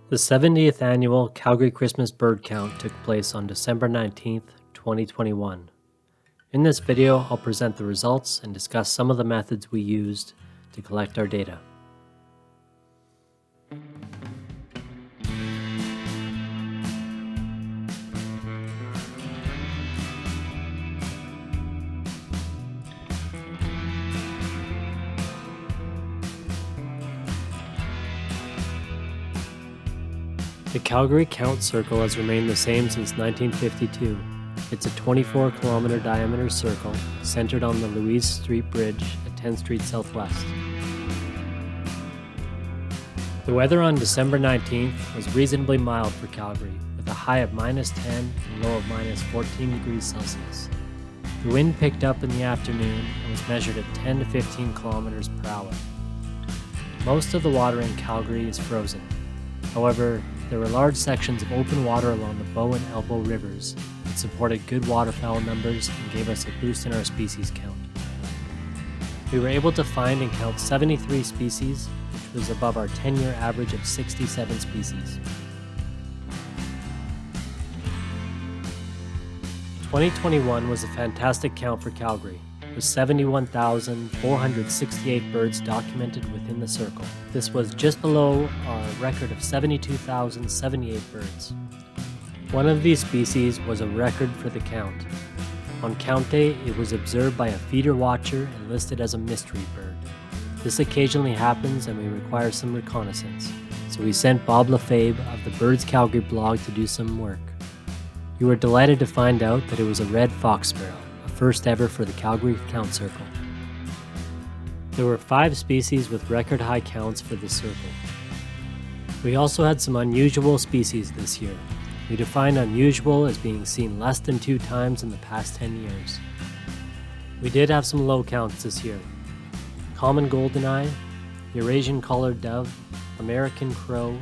The 70th annual Calgary Christmas bird count took place on December 19th, 2021. In this video, I'll present the results and discuss some of the methods we used to collect our data. The Calgary Count Circle has remained the same since 1952. It's a 24-kilometer diameter circle centered on the Louise Street Bridge at 10th Street Southwest. The weather on December 19th was reasonably mild for Calgary, with a high of -10 and low of -14 degrees Celsius. The wind picked up in the afternoon and was measured at 10 to 15 kilometers per hour. Most of the water in Calgary is frozen. However, there were large sections of open water along the Bow and Elbow rivers that supported good waterfowl numbers and gave us a boost in our species count. We were able to find and count 73 species, which was above our 10-year average of 67 species. 2021 was a fantastic count for Calgary, with 71,468 birds documented within the circle. This was just below our record of 72,078 birds. One of these species was a record for the count. On count day, it was observed by a feeder watcher and listed as a mystery bird. This occasionally happens and we require some reconnaissance, so we sent Bob Lefebvre of the Birds Calgary blog to do some work. You were delighted to find out that it was a red fox sparrow, first ever for the Calgary Count Circle. There were 5 species with record high counts for the circle. We also had some unusual species this year. We define unusual as being seen less than 2 times in the past 10 years. We did have some low counts this year. Common goldeneye, Eurasian collared dove, American crow,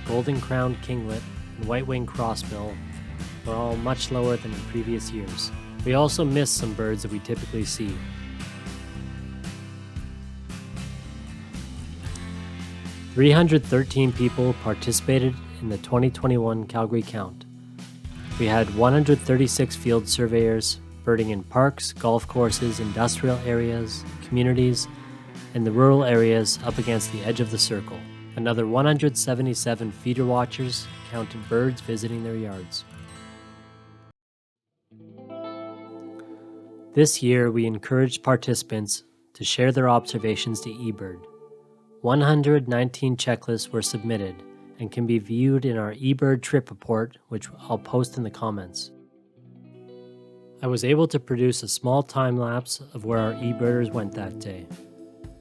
golden crowned kinglet, and white-winged crossbill were all much lower than in previous years. We also missed some birds that we typically see. "313 people participated in the 2021 Calgary Count. We had 136 field surveyors birding in parks, golf courses, industrial areas, communities, and the rural areas up against the edge of the circle. Another 177 feeder watchers counted birds visiting their yards. This year, we encouraged participants to share their observations to eBird. 119 checklists were submitted and can be viewed in our eBird trip report, which I'll post in the comments. I was able to produce a small time lapse of where our eBirders went that day.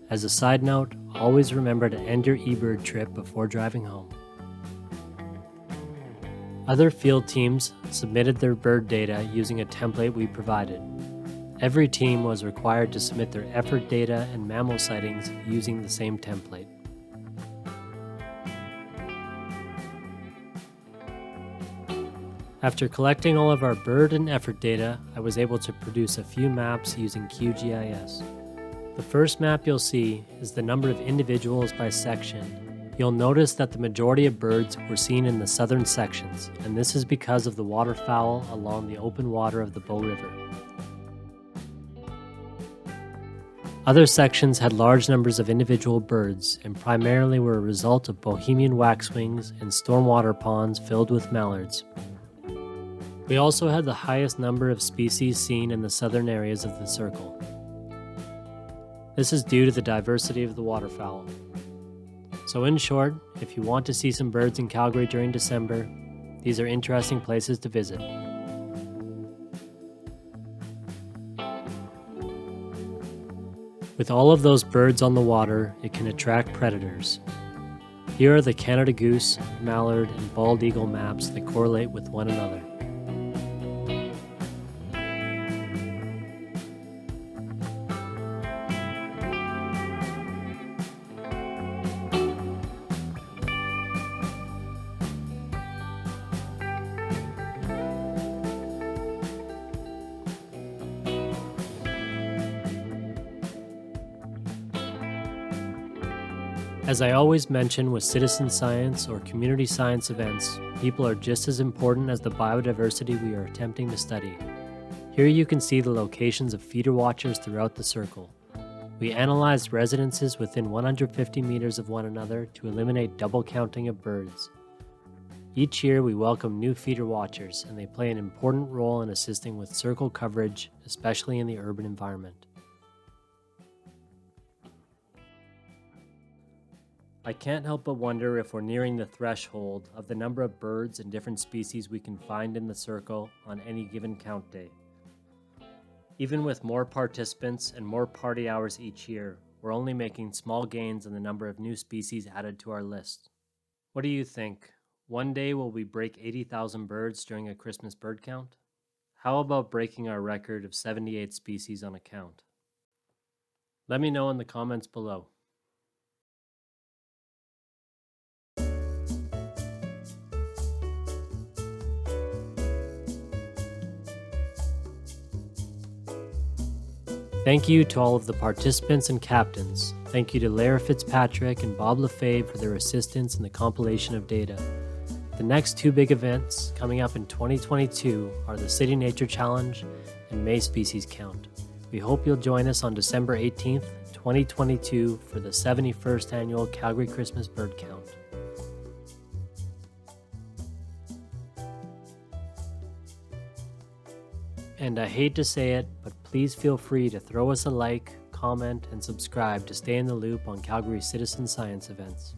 As a side note, always remember to end your eBird trip before driving home. Other field teams submitted their bird data using a template we provided. Every team was required to submit their effort data and mammal sightings using the same template. After collecting all of our bird and effort data, I was able to produce a few maps using QGIS. The first map you'll see is the number of individuals by section. You'll notice that the majority of birds were seen in the southern sections, and this is because of the waterfowl along the open water of the Bow River. Other sections had large numbers of individual birds and primarily were a result of Bohemian waxwings and stormwater ponds filled with mallards. We also had the highest number of species seen in the southern areas of the circle. This is due to the diversity of the waterfowl. So in short, if you want to see some birds in Calgary during December, these are interesting places to visit. With all of those birds on the water, it can attract predators. Here are the Canada goose, mallard, and bald eagle maps that correlate with one another. As I always mention with citizen science or community science events, people are just as important as the biodiversity we are attempting to study. Here you can see the locations of feeder watchers throughout the circle. We analyzed residences within 150 meters of one another to eliminate double counting of birds. Each year we welcome new feeder watchers, and they play an important role in assisting with circle coverage, especially in the urban environment. I can't help but wonder if we're nearing the threshold of the number of birds and different species we can find in the circle on any given count day. Even with more participants and more party hours each year, we're only making small gains in the number of new species added to our list. What do you think? One day will we break 80,000 birds during a Christmas bird count? How about breaking our record of 78 species on a count? Let me know in the comments below. Thank you to all of the participants and captains. Thank you to Lara Fitzpatrick and Bob LaFave for their assistance in the compilation of data. The next two big events coming up in 2022 are the City Nature Challenge and May Species Count. We hope you'll join us on December 18th, 2022 for the 71st Annual Calgary Christmas Bird Count. And I hate to say it, but please feel free to throw us a like, comment, and subscribe to stay in the loop on Calgary's citizen science events.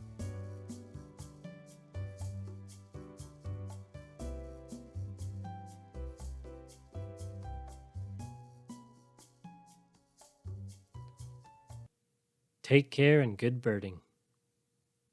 Take care and good birding.